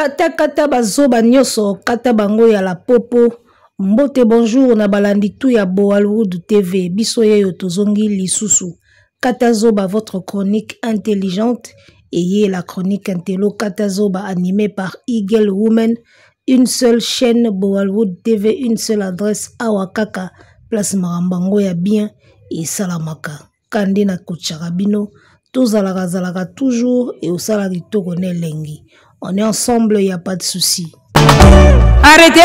kata bazoba nyoso kata bango ya la popo mbote bonjour na balandi tout ya Bollywood TV biso yeyo tozongi lisusu kata zoba votre chronique intelligente et la chronique intello kata zoba animée par Eagle Woman, une seule chaîne Bollywood TV, une seule adresse awakaka place Marambango ya bien et salamaka kande na kucharabino tozalaka toujours et au salari tokone lengi. On est ensemble, il n'y a pas de souci. Arrêtez!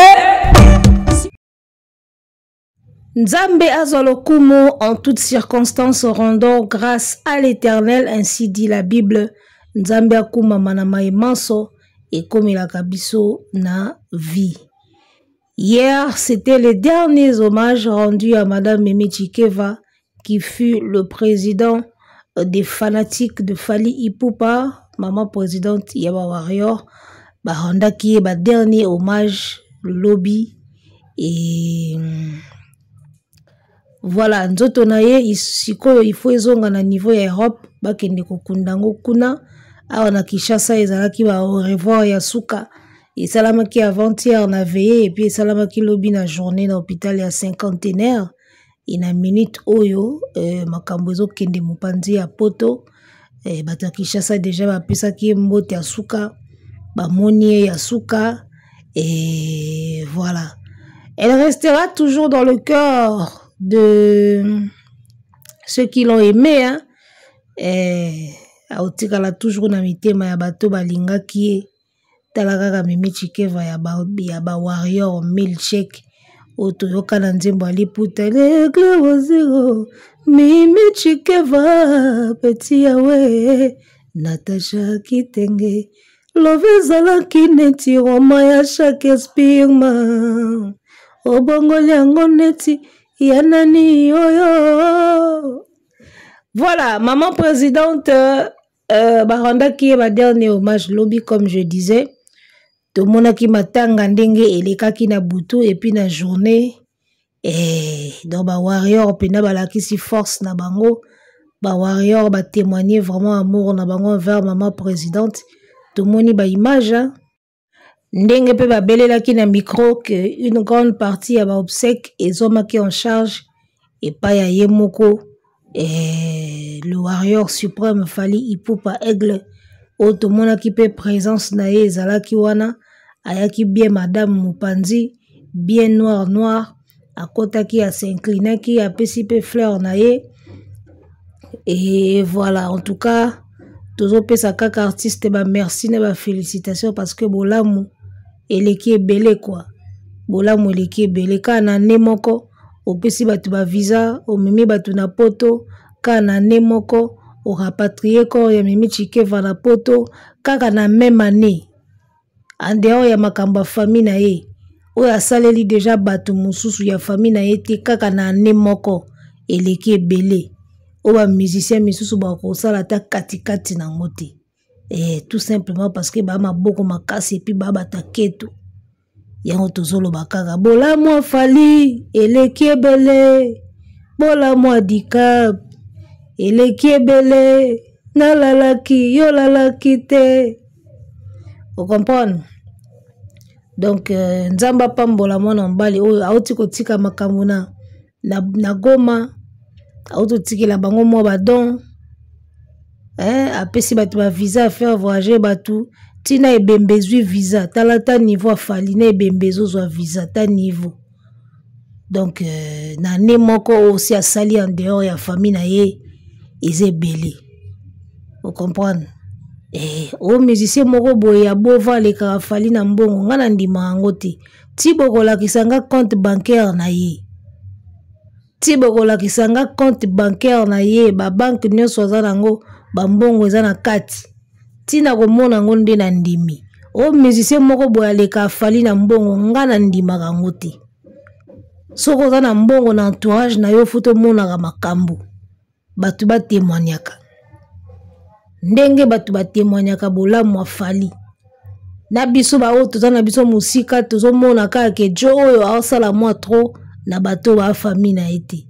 Nzambe azolokumo en toutes circonstances rendons grâce à l'Éternel, ainsi dit la Bible. Nzambe akuma manama manso et comme il a kabiso na vie. Hier, c'était les derniers hommages rendus à Madame Mimi Chikeva, qui fut le président des fanatiques de Fally Ipupa. Maman présidente Yaba Warrior Bahanda qui est ba dernier hommage lobby et voilà nzoto na ye sikoyo il faut ezonga na niveau ya Europe bakende kokundango kuna awa na Kinshasa ezalaki ba au revoir ya suka et salamaki avant-hier na veillé et puis salamaki lobby na journée na hôpital ya cinquantenaire ina minute oyo makambo ezokende mopanzi ya poto. Bato Kinshasa déjà bapesa ki mbote ya suka bamoni ya suka et voilà, elle restera toujours dans le cœur de ceux qui l'ont aimé hein. Aotikala toujours na mitema ya bato balinga ki talaka Mimi Chikeva ya ba warrior milkshake otoyoka na nzembo aliputa le glow zero Mimi Chikeva petit yawe Natasha Kitenge lovezala kineti roma ya Shakespeare ma obongo liango neti ya nani oyo. Voilà, maman présidente Baranda qui est ma dernier hommage lobby comme je disais. Tout le monde qui matanga ndenge elekaki na butu et puis na journée et dans ba warrior pena balakisi force na bango ba warrior ba témoigner vraiment amour na bango envers maman présidente. Tout le monde ba image hein? Ndenge pe ba belelaki na micro que une grande partie ya ba obsèques ezoma qui en charge et pas ya yemoko et le warrior suprême Fally Ipupa Aigle o tout le monde qui peut présence na ye ezalaki wana ayaki bien madame Mupanzi bien noir à kota qui a s'incliné qui a pesi pe fleur na ye et voilà en tout cas toujours pesa kaka artiste ba merci na ba félicitations parce que bolamu eleki ebele quoi bolamu eleki ebele kana nemoko opesi batu ba visa o mimi batu na poto kana nemoko o rapatrier corps ya Mimi Chikeva na poto kaka na même année en dehors ya makamba famille na ye oya saleli déjà batu mususu ya famille na ye te kaka na année moko eleki ebele o ba musicien misusu ba ko sala ta katikati na ngote et tout simplement parce que ba maboko makasi et puis ba bataketo yango tozolo bakaka bola moi Fally eleki ebele bola moi Dicap eleki ebele nalalaki yo lalaki te. Vous comprenez? Donc nzamba pambola mwana mbali oyo auti kotika makambo na Goma auto tikela bango mo badon apesi batu ba visa faire voyager batu tina ebembezwi visa talata niveau Fally na ebembezo zwa visa ta niveau donc na ne moko aussi asali en dehors ya famille na ye ezebele. Vous comprenez? O musicien moko boye ya bova le ka Fally na mbongo ngana ndima yango te tibokola kisanga compte bancaire na ye tibokola kisanga compte bancaire na ye ba banque nyonso za nango ba mbongo eza na kati tina komona ngo nde na ndimi o musicien moko boye le ka Fally na mbongo ngana ndima kango te soko za na mbongo na entourage na yo futo mona ka makambo batu ba témoignaka ndenge batu ba témoignaka bolamu wa Fally na biso ba o toza na biso musika tozo mona ka ke jo oyo asala moi trop na bato ba famille na ete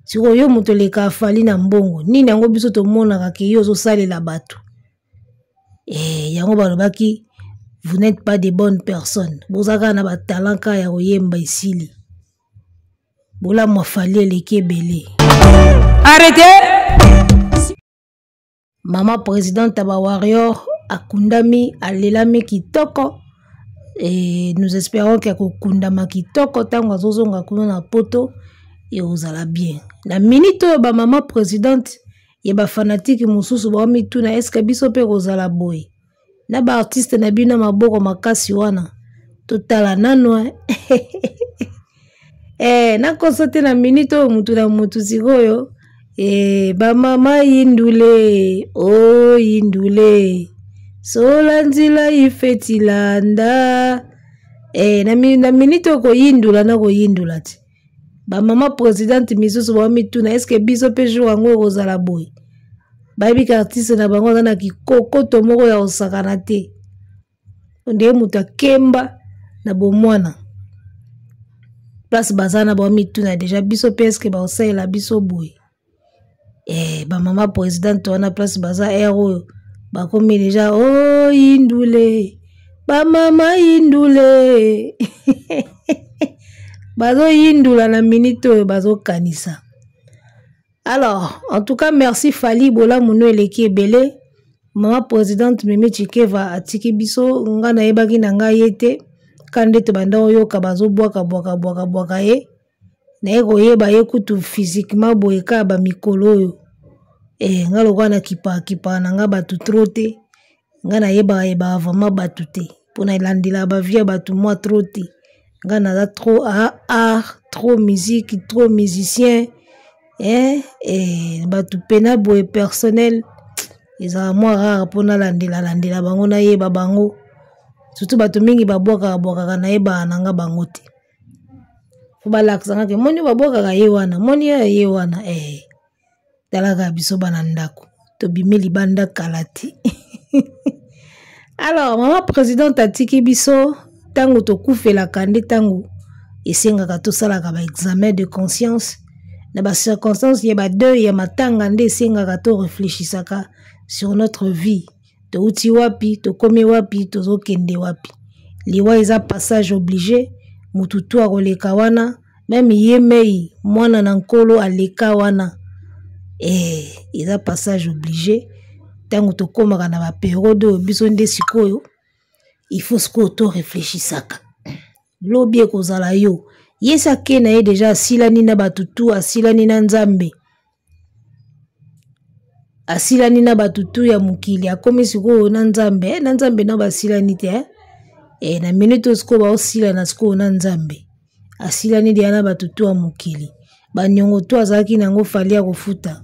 siko yo moto le ka Fally na mbongo nini yango biso to mona ka ke yo zo salela bato yango balobaki vous n'êtes pas de bonnes personnes. Bozaka na ba talent ka ya koyemba isili. Bola mafali eleki ebele. Arrêtez! Maman présidente aba warrior akundami alelami kitoko. Et nous espérons que kundama kitoko tango azozonga kuna na poto et ozala bien. La minute ba maman présidente ye ba fanatique mususu ba mituna est-ce biso pe ozala boy. Na ba artiste na bino maboko makasi wana. Totala nano na konsote na minute mutu na mutu sikoyo ba mama yindule oh yindule sola nzila ifetilanda na minute ko yindula na ko yindula ti ba mama présidente misusu ba mituna est-ce biso pe jour ngo kozala boy ba bi artiste na bango na kikokoto moko ya osakana te onde mutu akemba na bomwana place bazana ba mituna déjà biso pe est-ce ba osala biso boy ba mama présidente wana place baza héros ba komi déjà oh yindule ba mama yindule bazo yindula na minute bazo kanisa. Alors en tout cas merci Fally bola muno eleki ebele. Maman présidente Mimi Chikeva atiki biso nga na yebaki na nga yete kande to banda oyoka bazo bwaka ye na eko yeba ye kutu physiquement boyeka ba mikolo yo nga lokwa na kipa na nga batu trote nga na yeba vraiment batu te pona ilandila ba vie batu moi trote nga na trop art trop musique trop musicien batu pena boye personnel ezala moi rare pona landila bango na yeba bango surtout batu mingi babwaka na yeba na nga bango te fo balakisanga ke moni babwaka ye wana moni ye wana talaka biso bana ndako to bimeli banda kalati. Alors maman présidente atiki biso tango to kufela kande tango esengaka to salaka ba examen de conscience na ba circonstances ye ba deux ya matanga nde esengaka to réfléchisaka sur notre vie to uti wapi to komi wapi to zokende wapi liwa eza passage obligé mututu akoleka wana même yemei mwana na nkolo aleka wana eza passage obligé tango to komaka na ba période biso nde sikoyo il faut sikoyo to réfléchisaka lobi ekozala yo yesa ke na ye déjà asilani na batutu asilani na nzambe asilani na batutu ya mukili akomi sikoyo na nzambe na basilani te na minute sikoyo baosila na sikoyo na nzambe asilani dia na batutu ya mukili banyongo to azalaki nango Fally kofuta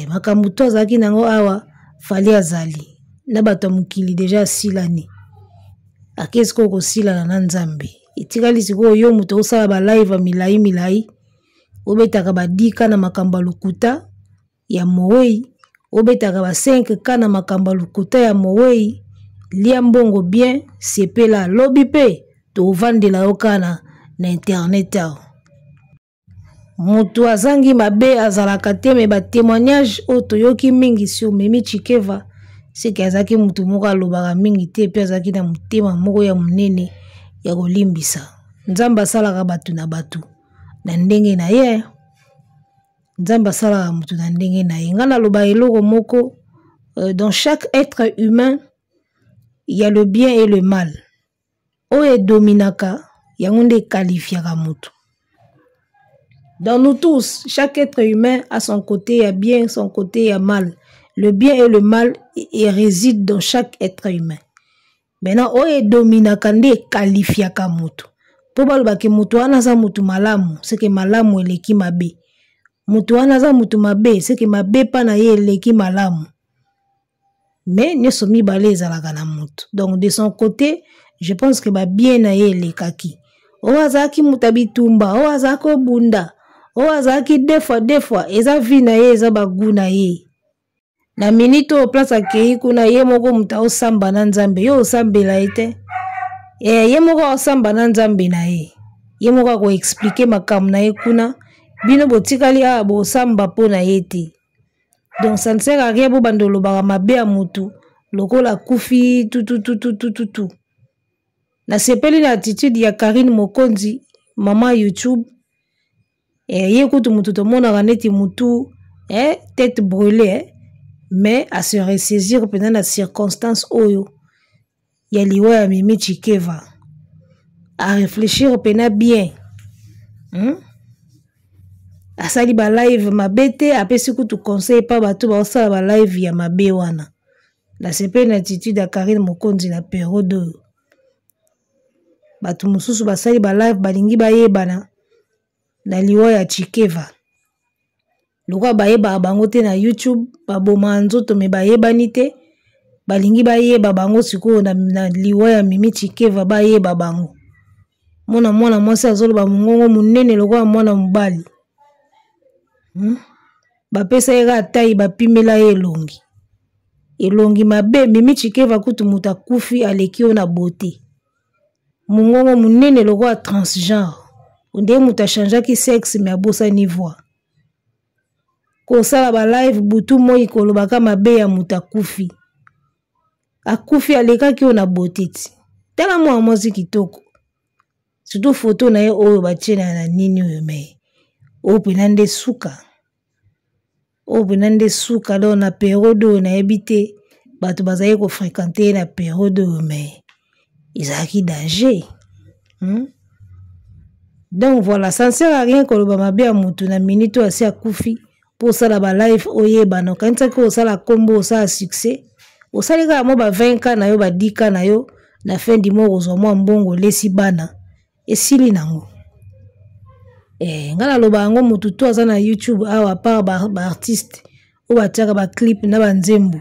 makambo to azalaki nango awa Fally azali na bato ya mukili déjà asilani akesi ko kosilana na nzambe etikali sikoyo yo muto osala ba live milai obetaka ba 10 na makambo lukuta ya mowei obetaka ba 5 na makambo lukuta ya mowei lia mbongo bien sepela lobi pe to vandela okana na internet mutu azangi mabe azalaka te me ba témoignage o toyoki mingi sur Mimi Chikeva c'est que azaki mutu moko alobaka mingi te pe azaki na mutema moko ya munene ya kolimbisa nzamba salaka batu na batu na ndenge na ye nzamba salaka mutu na ndenge na ye ngana loba eloko moko dans chaque être humain il y a le bien et le mal oye dominaka yango nde qualifiaka mutu. Dans nous tous, chaque être humain a son côté, il y a bien, son côté, il y a mal. Le bien et le mal résident dans chaque être humain. Maintenant, oye domina kande qualifia ka mutu. Po baloba ke mutu wana za mutu malamu, c'est que malamu eleki mabe. Mutu wana za mutu mabe, c'est que mabe pa na ye eleki malamu. Mais nyoso mibale ezalaka na mutu. Donc de son côté, je pense que ba bien na ye elekaki. O azaki mutabitumba, o azako bunda. O azaki deux fois eza vi na ye eza bagu na ye na minute o place akei kuna ye moko muta osamba na nzambe yo osambela ete ye moko osamba na nzambe na ye moko ko expliquer makambo na ye kuna bino botikali a bo samba po na ye te. Donc ça ne sert à rien bo bandolo ba mabe ya mutu lokola kufi tout Na sepeli na attitude ya Karine Mokonzi, maman YouTube. Ye kutu mutu to mona raneti mutu, tête brûlée, mais à se ressaisir pendant la circonstance oyo. Ya liwa ya Mimi Chikeva. À réfléchir pendant bien. Asali ba live mabete, apesi kutu conseil pa batu ba osala ba live ya mabe wana. La sepeli na attitude ya Karine Mokonzi na période. Batu mususu basali ba live balingi bayebana na liwa ya Chikeva. Lokwa bayeba bango te na YouTube, baboma nzoto me bayebani te, balingi bayeba bango sikoyo na liwa ya Mimi Chikeva bayeba bango. Mwana mwasi azoloba mongongo munene lokwa mwana mobali. Bapesa yeka atai bapimela elongi. Elongi mabe Mimi Chikeva kutu muta kufi alekio na beauté. Mongongo munene lokwa transgenre. Onde muta changeaki sexe me abosa niveau. Ko sala ba live butu moi kolobaka mabe ya muta kufi. Akufi alekaki na beauté ti. Tala mwa mozi kitoko. Surtout photo na ye oyo batiena na nini oyo me. O penande suka. O penande suka do na période na ebite bato bazaye ko fréquenter na période me. Izaki danger. Donc voilà, ça ne sert à rien que le bamabe a mutu na minute asi akufi pour ça la ba live oyeba no kanisa ko sala combo ça a succès. O sala ka mo ba 20k na yo ba 10k na yo na fin du mois ozo mo mbongo lesi bana esili nango. Ngala loba ngo mutu to aza na YouTube awa par ba artiste o ba tiaka ba clip na ba nzembo.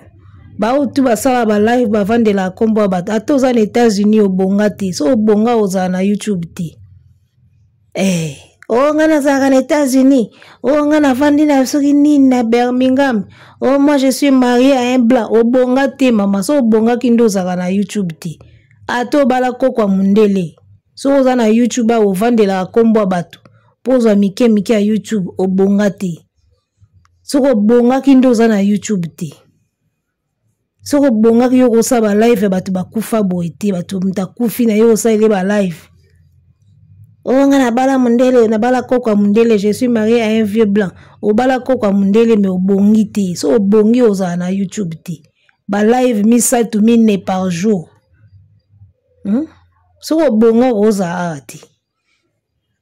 Ba otu ba sala ba live ba vendre la combo ba ato za na États-Unis obonga te. So obonga oza na YouTube te. Ngana za na États-Unis. Ngana vandi na soki nini na Birmingham. Moi je suis marié à un blanc. Obonga te mama. So obonga kindo za na YouTube te. Ato bala kokwa mundele. So oza na YouTube o vendre la combo bato. Poza mike mike ya YouTube obonga te. So obonga kindo za na YouTube te. Soko bonga ki yo kosa ba live batu bakufa boete batu mtakufi na yo sa ile ba live. Nga na bala mundele na bala kokwa mundele je suis marié à un vieux blanc. O bala kokwa mundele me obongi te. So obongi oza na YouTube te. Ba live 1 mine par jour. So obonga oza ate.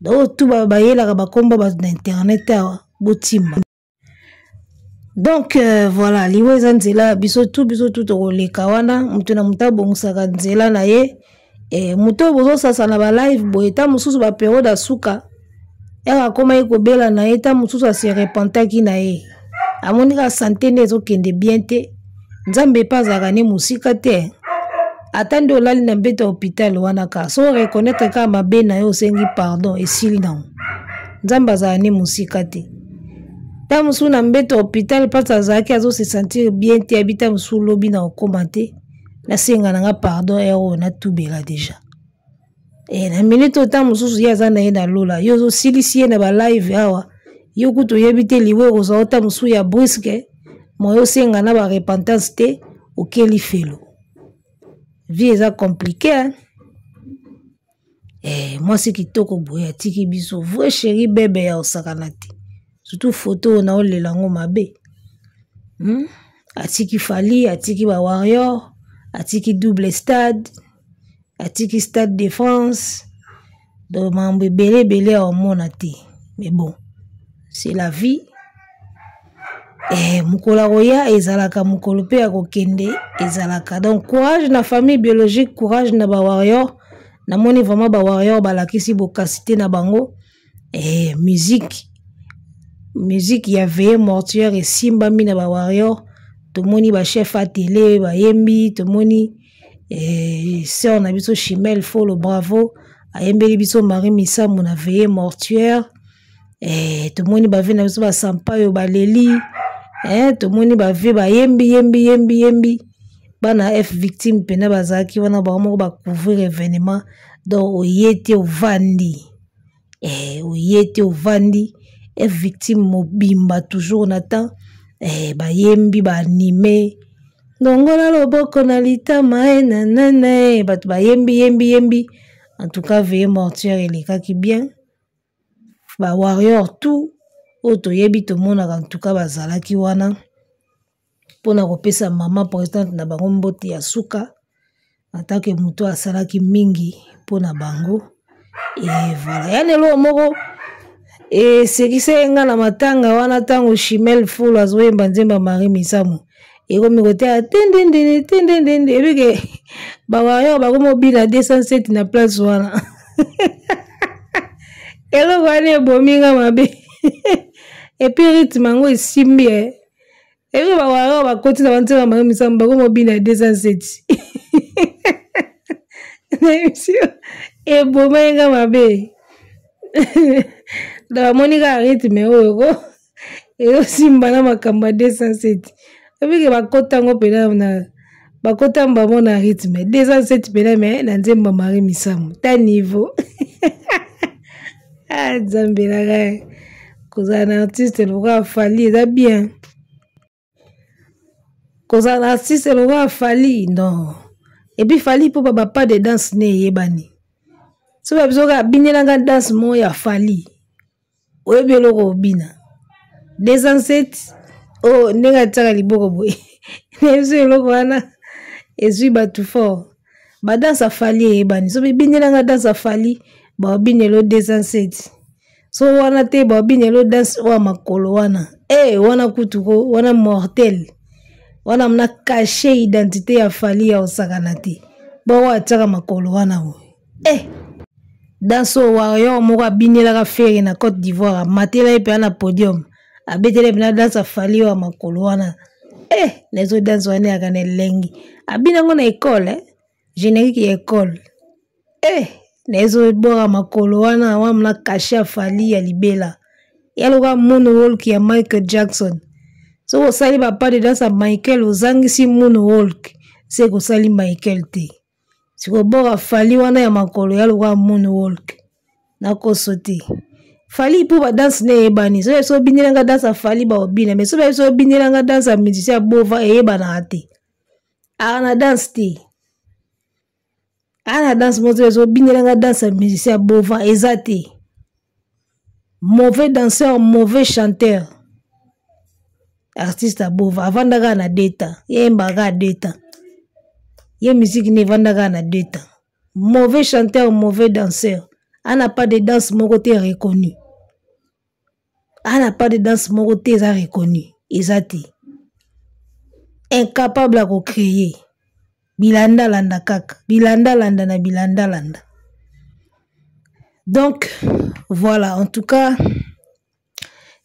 Do tu ba yela ba komba ba na internet awa botima. Donc voilà, liwe za nzela biso tout toleka wana mutu na mutabo musaka nzela na ye muto bozo sasa na ba live boeta mususu ba periode asuka era koma eko bela na eta mususu se repentaki na ye amonika santé nezo kende bien te nzambe pazaka ne musika te atande olali na mbeta hôpital wana ka so reconnaître ka mabe na yo sengi pardon esili na nzambe azaka ne musika te. Ta musu na mbeta hôpital pata zaki azo se sentir bien te habita musu lobi na okomate na senga nga pardon ero na tubela déjà. Na minute ta musu ya za na ye na lola yo zo silisi na ba live awa yo kuto yebite liwe ozo ta musu ya brusque moyo senga na ba repentance te okeli felo. Vie eza compliqué moi c'est kitoko boya tiki biso vrai chéri bébé ya osakanati. Surtout photo na olela ngo mabe. Atiki Fali, atiki ba Warrior, atiki Double Stade, atiki Stade de France. Donc mambe belé en monate. Mais bon, c'est la vie. Mukola roya ezalaka mukolo pe ya kokende ezalaka. Donc courage na famille biologique, courage na ba Warrior. Na moni vraiment ba Warrior balakisi bokasité na bango. Musique ya veillée mortuaire et simba mina ba Warrior to moni ba chef à télé ba yembi to moni sœur na biso Chimel Folo bravo a yembeli biso Marie Missa mona veillée mortuaire to moni ba ve na biso ba Sampayo ba Leli to moni ba ve ba yembi bana F victime pena bazaki wana ba mo ba couvrir événement donc oyete ovandi oyete ovandi F victime mobimba toujours natan ba yembi ba animé ndongola loboko na litama nanana bato yembi en tout cas veye mortuaire elekaki bien ba warrior tout oto yebi to mona en tout cas bazalaki wana pona kopesa mama présidente na bango mbote ya suka atake muto asalaki mingi pona bango et voilà ya lelo moko et sekise nga na matanga wana tango Chimel Fulu azoyemba nzemba Marie Misamu ekomi kotea tendendende ebike bawayo bakomo bina 207 na place wana eloko wana ebominga mabe epi rythme yango esimbi epi bawayo bakoti na banzemba Marie Misamu bakomo bina 207 na emission ebominga mabe da monika rythme oyo ezosimba na makambo ya 207 ebike bakota ngo pena na bakota mbamo na rythme 207 pena me na nzemba Marie Misamu ta niveau nzambela ga kozala na artiste lokola Fally eza bien kozala na artiste lokola Fally non epi Fally mpo bapa de danse ne eyebani so babisoka binelanga danse mo ya Fally oyebi eloko obina 207 oh ndenge atiaka liboko boye nebiso eloko wana ezwi bato fort badanse ya Fally eyebani so bibinelanga danse ya Fally baobinelo 207 so wana te baobinelo danse oya makolo wana wana kutuko wana mortel wana mna caché identité ya Fally ya osakana te bao atiaka makolo wana boye danse warrior moko abinelaka fere na Côte d'Ivoire matela ye mpe na podium abetele bina danse Fally wa makolo wana nezo danse wana yaka na elengi abinango na école générique ya école nezo bora makolo wana wamna caché ya Fally ya libela yaloka moonwalk ya Michael Jackson so osali bapa de danse ya Michael ozangisi moonwalk se kosali Michael te sikobora Fally wana ya makolo yaloka moonwalk nakoso te Fally mpo badanse ne eyebani so binelanga danse ya Fally baobina mais so binelanga danse ya musicien bova eyebanaka te na danse te na danse moto so binelanga danse ya musicien bova eza te mauvais danseur mauvais chanteur artiste abova avandaka na deta yembaka deta ye musique ne vandaka na deta mauvais chanteur mauvais danseur n'a pas de danse moko te reconnu n'a pas de danse moko te eza reconnu eza te incapable à créer bilanda landa kaka bilanda landa na bilanda landa donc voilà en tout cas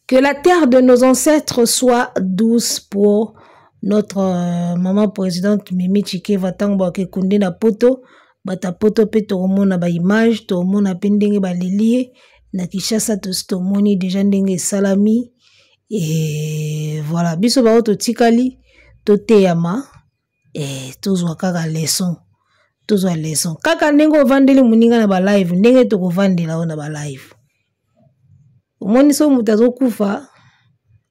que la terre de nos ancêtres soit douce pour notre maman présidente Mimi Chikeva tango ke kunde na poto bata poto pe tomona ba image tomona pe ndenge ba lelie na Kinshasa tomoni déjà ndenge salami et voilà biso ba auto tikali toteyama tozwa kaka leçon tozwa leçon kaka ndenge ovandeli muninga na ba live ndenge tokovandela ona ba live omoni so mutu azokufa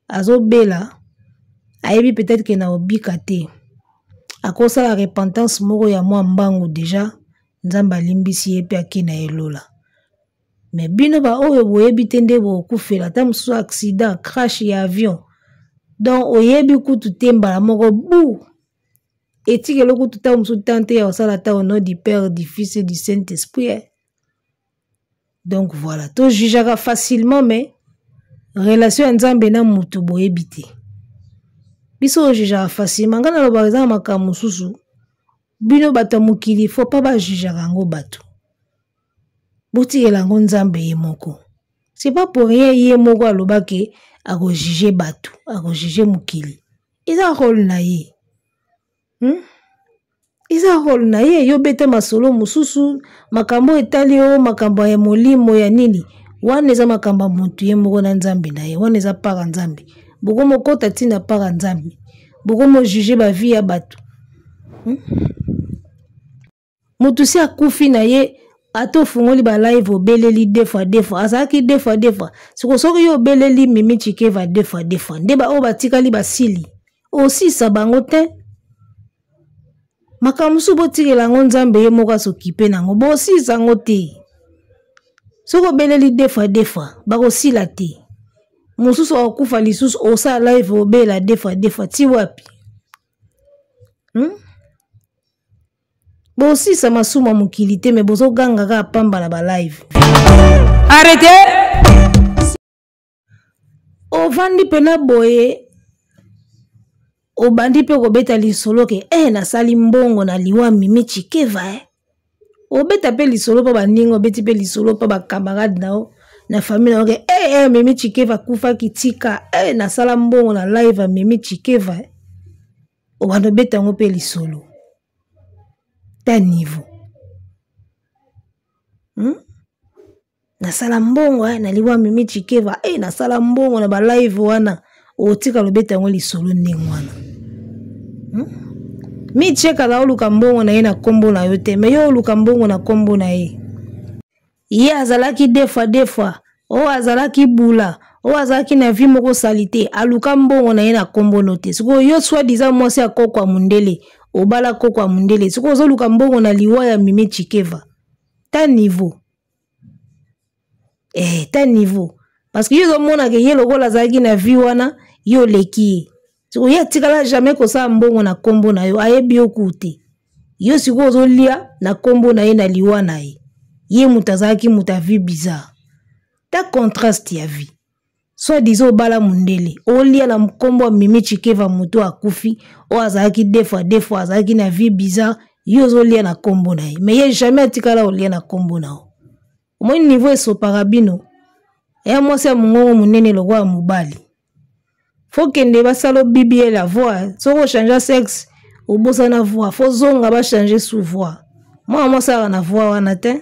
azobela ayebi peut-être que na obika te akosa la repentance moko ya mwa mbangu déjà nzamba limbisi ye pe akina elola mais bino ba oyo boyebi te nde bokufela ta mosusu accident crash ya avion donc oyebi kutu te mbala moko bu etikelo kutu ta mosusu tante ya osala ta au nom du Père du Fils et du Saint-Esprit donc voilà to jugeaka facilement mais relation ya nzambe na mutu boyebi te biso jugeaka facilement ngana lo par exemple makambo mosusu bino bato mokili faut pas ba jugeaka yango bato botikela yango nzambe ye moko c'est pas pour rien ye moko alobaki ako juger bato ako juger mokili eza rôle na ye eza rôle na ye yo bete masolo mosusu makambo etali o makambo ya molimo ya nini wana eza makambo mutu ye moko na nzambe na ye wana eza para nzambe boko mokota tina para nzambe boko mo juger ba vie ya bato mutu si akufi na ye ato fungoli ba live obeleli deux fois azaki deux fois siko soki yo obeleli Mimi Chikeva deux fois nde ba o batikali basili aussi sa bango te Makamusu botikela ngo nzambe ye moko asokipe nango bosisa ngo te. Soko beleli defa bakosila te. Mususu akufa lisusu osa live obela defa ti wapi. Bosisa masuma mokili te me bozo ganga ka pamba ba live. Arrêtez. Ovandi pena boye. Obandi pe kobeta lisolo ke nasali mbongo na liwa Mimi Chikeva obeta pe lisolo pa baningo beti pe lisolo pa ba camarade nao na famille nao ke Mimi Chikeva kufa kitika nasala mbongo na live Mimi Chikeva obando beta ngo pe lisolo ta niveau nasala mbongo na liwa Mimi Chikeva nasala mbongo na ba live wana otika lobeta ngo lisolo ndengwana. Mi cheka la oluka mbongo na ye na kombo na yo te me yo oluka mbongo na kombo na ye. Ye azalaki defa o azalaki bula o azalaki na vie moko salite aluka mbongo na ye na kombo no te. Siko yo soi disant mwasi akoko ya mundele obala koko ya mundele siko ozoluka mbongo na liwa ya Mimi Chikeva ta niveau. Ta niveau parce que yo mona ke ye lokola azalaki na vie wana yo leki. Siko ye tikala jamais kosa mbongo na kombo na yo ayebi okute. Yo siko ozolia na kombo na ye na liwa na ye. Ye mutazaki mutavi bizarre. Ta contraste ya vie. Soit disant bala mundele. Olia na mkombo Mimi Chikeva muto akufi. O azaki defa azaki na vie bizarre. Yo ozolia na kombo na ye. Mais ye jamais tikala olia na kombo na yo. Au moins niveau eso parabino. Ya mwasi ya mungongo munene logo ya mubali. Faut kende basalo bibi la voix. Soko changer sexe. Obosa na voix. Faut zonga ba changer sous voix. Moi ça na voix wana te.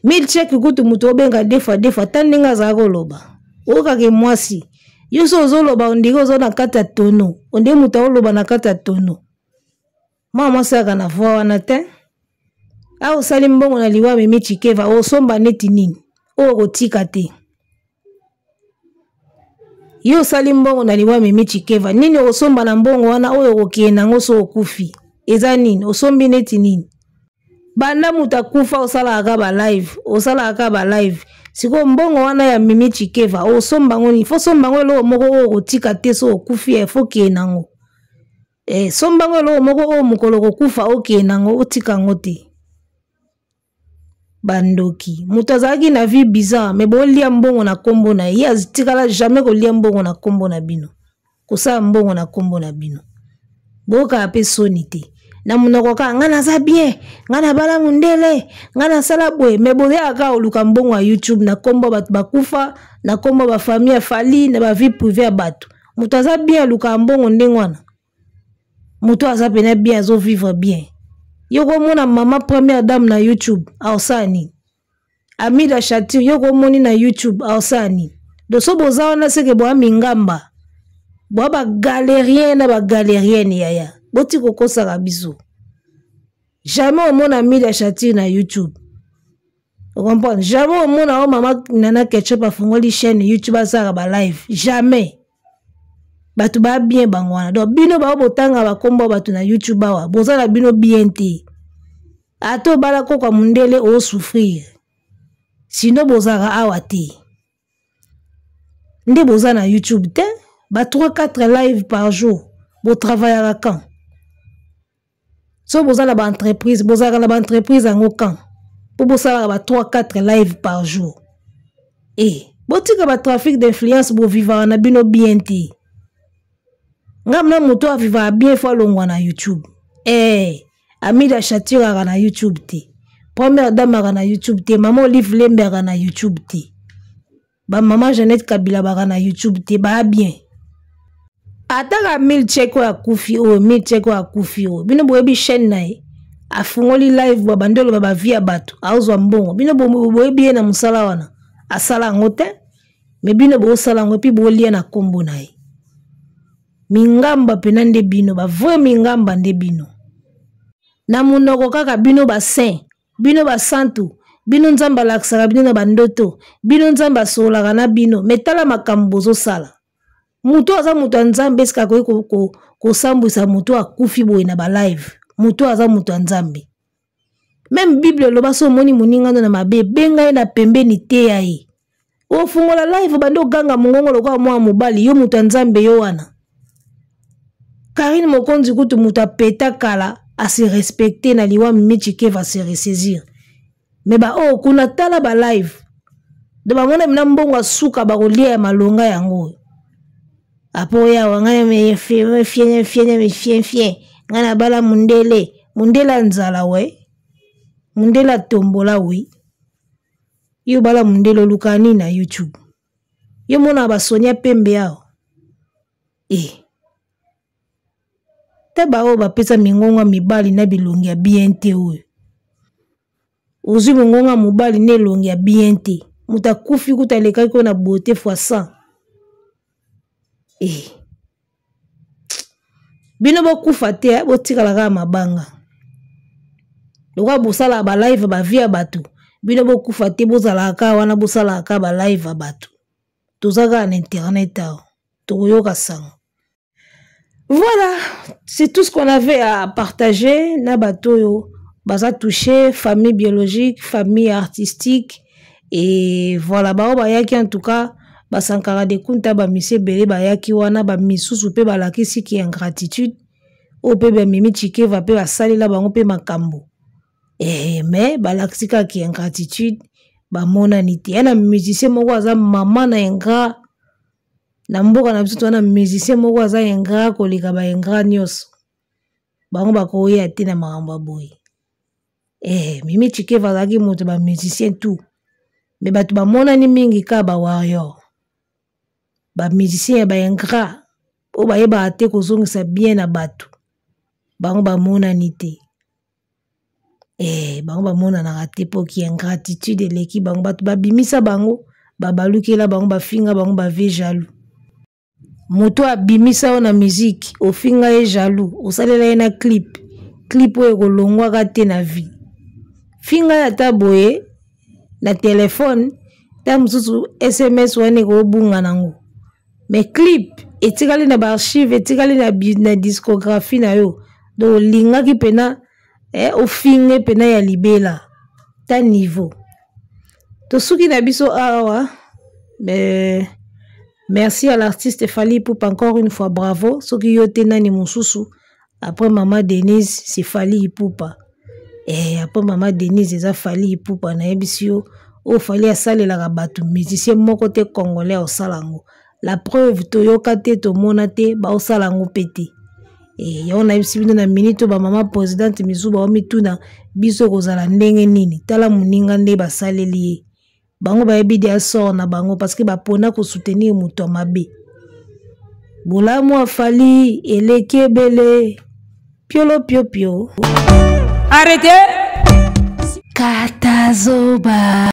Mil check kutu muto benga defa tandinga za koloba. Oka ke mwasi. Yo so zoloba ondiko zo na kata tono. Onde muto oloba na kata tono. Moi ça na voix wana te. A osali mbongo na liwa Mimi Chikeva osomba neti nini. O kotika te. Yo sali mbongo na liwa Mimi Chikeva nini osomba na mbongo wana oyo kokiena ngo so okufi eza nini osombi neti nini banda mutakufa osala akaba live siko mbongo wana ya Mimi Chikeva osomba ngo ni fo somba ngo lo moko o kotika te so okufi fo kiena ngo somba ngo lo moko o mukolo kokufa okiena ngo otika ngo te bandoki mutazaki na vie bizarre me bolia mbongo na kombo na ye azitikala jamais kolia mbongo na kombo na bino kosa mbongo na kombo na bino boka ape sonite na munoko ka ngana za bien ngana bala mundele ngana sala bwe me boya aka oluka mbongo ya YouTube na kombo batu bakufa na kombo ba famille fali na ba vie privée ya batu mutaza bien oluka mbongo ndengwana muto azapena bien azo vivre bien. Yoko mona mama première dame na YouTube aosani. Amida Shatir yoko moni na YouTube aosani. Doso boza wana seke boa mingamba. Boa ba galérien na ba galérienne yaya. Boti kokosa kabiso. Jamais omona Amida Shatir na YouTube. Vous comprenez? Jamais omona o mama Nana Ketchup afungoli chaîne YouTube asaka ba live. Jamais. Batu ba bien bangwana. Donc bino ba botanga ba kombo batu na YouTube awa. Boza na bino bien te. Ato bala ko kwa mundele o souffrir. Sino boza ga awa te. Nde boza na YouTube te. Ba 3-4 live par jour. Bo travailler à quand? So boza na ba entreprise. Boza na ba entreprise en aucun. Bo boza ba 3-4 live par jour. Botika ba trafic d'influence bo vivre na bino bien te. Ngamna muto aviva bien fo longwa na YouTube. Amida Shatir na YouTube te. Première dame na YouTube te. Maman Olive Lember na YouTube te. Ba maman Jeannette Kabila na YouTube te. Ba bien. Ataka 1000 cheko ya kufi o 1000 cheko ya kufi o. Bino boyebi chaîne na ye. Afungoli live ba bandelo ba via batu. Auzwa mbongo. Bino boyebi na musala wana. Asala ngote. Me bino bo sala ngo pi bo lia na kombo na ye. Mingamba pena nde bino ba vrai mingamba nde bino na munoko kaka bino ba saint bino ba santu bino nzamba laksaka bino na bandoto bino nzamba sola kana bino metala makambo zo sala Mutu aza mutu nzambe eska ko sambwisa mutu akufi boye na ba live. Mutu aza mutu nzambe. Même Bible loba so moni muningano na mabe benga na pembeni te ya ye. O fungola live bando ganga mungongo lokwa mwa mobali yo mutu nzambe yo wana. Karine Mokonzi kutu mutu apeta kala a se respecter na liwa Mimi Chikeva se ressaisir. Mais ba oh kuna tala ba live. De ba mona mina mbongo suka ba kolia ya malonga yango. Apo ya wangana me fien. Ngana bala mundela nzala we. Mundela tombola we. Yo bala mundelo lukani na YouTube. Yo mona ba Sonia Pembe yao. Taba o ba pesa mingonga mibali na bilongi ya BNT we. Ozu mingonga mobali ne longi ya BNT. Muta kufi kuta leka ko na beauté fois 100. Bino bo kufa te bo tikala ka mabanga. Lokwa bosala ba live ba via batu. Bino bo kufa te bozala ka wana bosala ka ba live batu. Tozaka na internet toyoka sango. Voilà, c'est tout ce qu'on avait à partager. Nabato baza touché, famille biologique, famille artistique. Et voilà, bayaki en tout cas, basankara de kunta ba mise bele bayaki wana ba misusu pe balakisi ki ingratitude. O pe ba Mimi Chikeva pe basali la bango pe makambo. Mais balakisi ka ki ingratitude, ba mona niti. Yana musicien moko aza mama na ingrat. Na mboka na biso wana musicien moko aza ingrat koleka ba ingrat nyos. Bango bakoya te na makambo boy. Mimi Chikeva azaki moto ba musicien tout. Mais batu ba mona ni mingi ka ba warrior. Ba musicien ba ingrat. O ba yeba te ko zongisa bien na batu. Bango ba mona nite. Bango ba mona na rate po ki ingratitude leki bango batu ba bimisa bango ba balukela bango ba finga bango ba ve jaloux. Moto abimisa o na musique o finga e jaloux o salela ye na clip o ekolongwa ka te na vie finga ya taboye na téléphone ta mususu SMS wane ko bunga nango mais clip etikali na ba archive etikali na discographie na yo do linga ki pena o finge pena ya libela ta niveau to suki na biso awa mais merci à l'artiste Fally Ipupa encore une fois, bravo. Ce qui yote nani mususu. Après maman Denise, c'est Fally Ipupa. Et après maman Denise, c'est Fally Ipupa. Na ebisio, o Fally asale la rabatu. Musicien moko te congolais au salango. La preuve, toyoka te, to monate, ba au salango pete. Et yon a ebisi bino na minito ba maman présidente misu ba omituna biso kozala ndenge nini. Tala muninga nde ba sale liye. Bango ba ebidi asor na bango parce que ba pona ko soutenir muto mabe. Bolamu afali eleke bele piolo pio. Arrêtez. Katazoba.